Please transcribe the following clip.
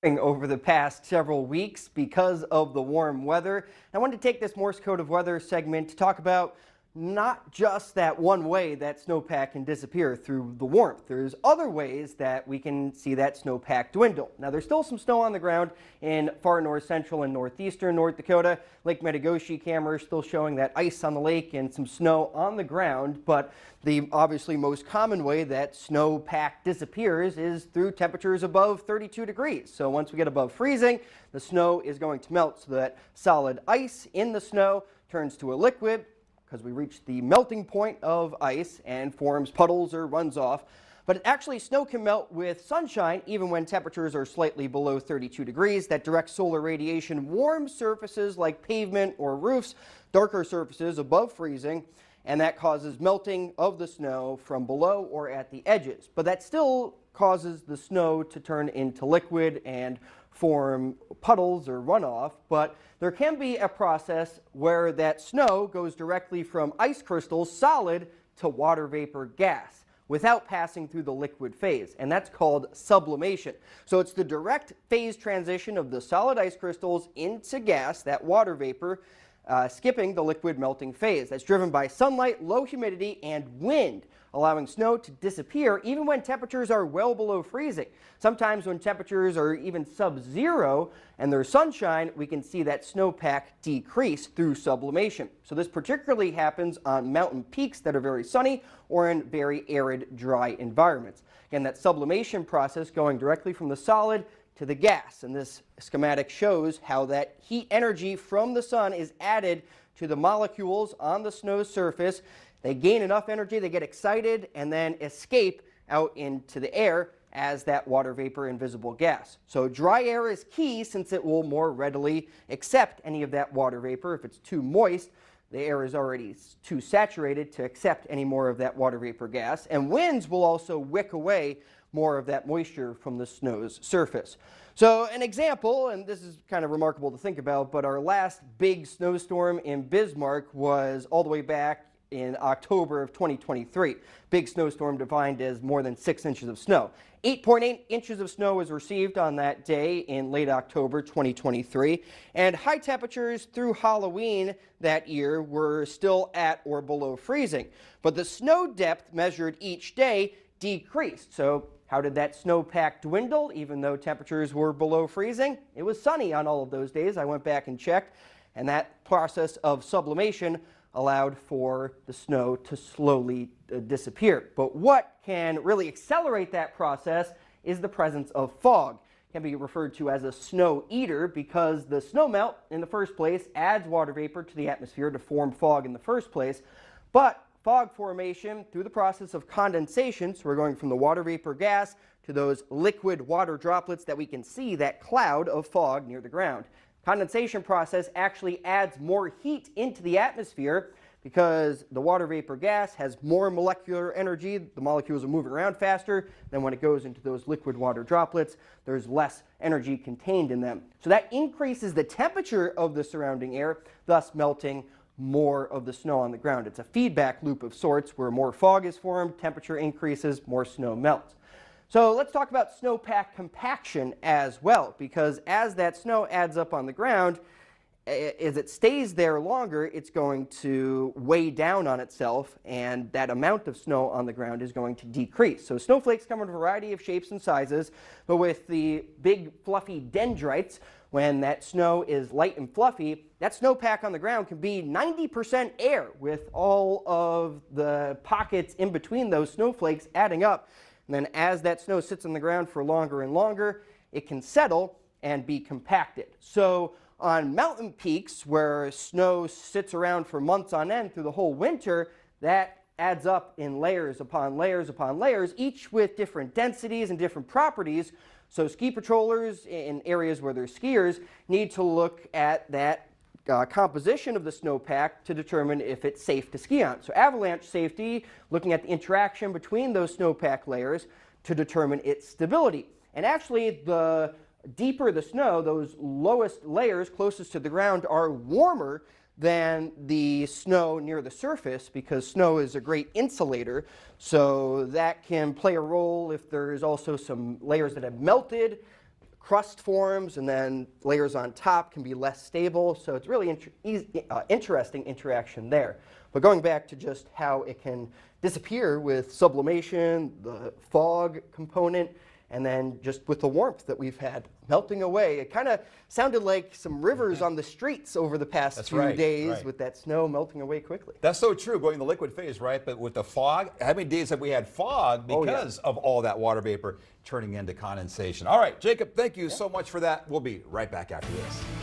Over the past several weeks because of the warm weather. I wanted to take this Morse Code of Weather segment to talk about not just that one way that snowpack can disappear through the warmth. There's other ways that we can see that snowpack dwindle. Now, there's still some snow on the ground in far north central and northeastern North Dakota. Lake Metagoshi camera is still showing that ice on the lake and some snow on the ground, but the obviously most common way that snowpack disappears is through temperatures above 32 degrees. So once we get above freezing, the snow is going to melt so that solid ice in the snow turns to a liquid, because we reach the melting point of ice and forms puddles or runs off. But actually, snow can melt with sunshine even when temperatures are slightly below 32 degrees. That direct solar radiation warms surfaces like pavement or roofs, darker surfaces above freezing, and that causes melting of the snow from below or at the edges. But that still causes the snow to turn into liquid and form puddles or runoff, but there can be a process where that snow goes directly from ice crystals, solid, to water vapor gas without passing through the liquid phase, and that's called sublimation. So it's the direct phase transition of the solid ice crystals into gas, that water vapor, skipping the liquid melting phase. That's driven by sunlight, low humidity, and wind, allowing snow to disappear even when temperatures are well below freezing. Sometimes when temperatures are even sub-zero and there's sunshine, we can see that snowpack decrease through sublimation. So this particularly happens on mountain peaks that are very sunny or in very arid, dry environments. Again, that sublimation process going directly from the solid to the gas, and this schematic shows how that heat energy from the sun is added to the molecules on the snow's surface. They gain enough energy, they get excited, and then escape out into the air as that water vapor and visible gas. So dry air is key since it will more readily accept any of that water vapor. If it's too moist, the air is already too saturated to accept any more of that water vapor gas, and winds will also wick away more of that moisture from the snow's surface. So an example, and this is kind of remarkable to think about, but our last big snowstorm in Bismarck was all the way back in October of 2023. Big snowstorm defined as more than 6 inches of snow. 8.8 inches of snow was received on that day in late October 2023, and high temperatures through Halloween that year were still at or below freezing. But the snow depth measured each day decreased. So how did that snowpack dwindle even though temperatures were below freezing? It was sunny on all of those days. I went back and checked, and that process of sublimation allowed for the snow to slowly disappear. But what can really accelerate that process is the presence of fog. It can be referred to as a snow eater because the snowmelt in the first place adds water vapor to the atmosphere to form fog in the first place. But fog formation through the process of condensation, so we're going from the water vapor gas to those liquid water droplets that we can see, that cloud of fog near the ground. Condensation process actually adds more heat into the atmosphere because the water vapor gas has more molecular energy. The molecules are moving around faster than when it goes into those liquid water droplets. There's less energy contained in them. So that increases the temperature of the surrounding air, thus melting more of the snow on the ground. It's a feedback loop of sorts where more fog is formed, temperature increases, more snow melts. So let's talk about snowpack compaction as well, because as that snow adds up on the ground, as it stays there longer, it's going to weigh down on itself, and that amount of snow on the ground is going to decrease. So snowflakes come in a variety of shapes and sizes, but with the big fluffy dendrites, when that snow is light and fluffy, that snowpack on the ground can be 90% air, with all of the pockets in between those snowflakes adding up. And then as that snow sits on the ground for longer and longer, it can settle and be compacted. So on mountain peaks where snow sits around for months on end through the whole winter, that adds up in layers upon layers upon layers, each with different densities and different properties. So ski patrollers in areas where there's skiers need to look at that composition of the snowpack to determine if it's safe to ski on. So avalanche safety, looking at the interaction between those snowpack layers to determine its stability. And actually, the deeper the snow, those lowest layers closest to the ground are warmer than the snow near the surface, because snow is a great insulator. So that can play a role if there's also some layers that have melted crust forms, and then layers on top can be less stable. So it's really interesting interaction there. But going back to just how it can disappear with sublimation, the fog component, and then just with the warmth that we've had melting away. It kind of sounded like some rivers on the streets over the past few days with that snow melting away quickly. That's so true, going the liquid phase, right? But with the fog, how many days have we had fog because of all that water vapor turning into condensation? All right, Jacob, thank you so much for that. We'll be right back after this.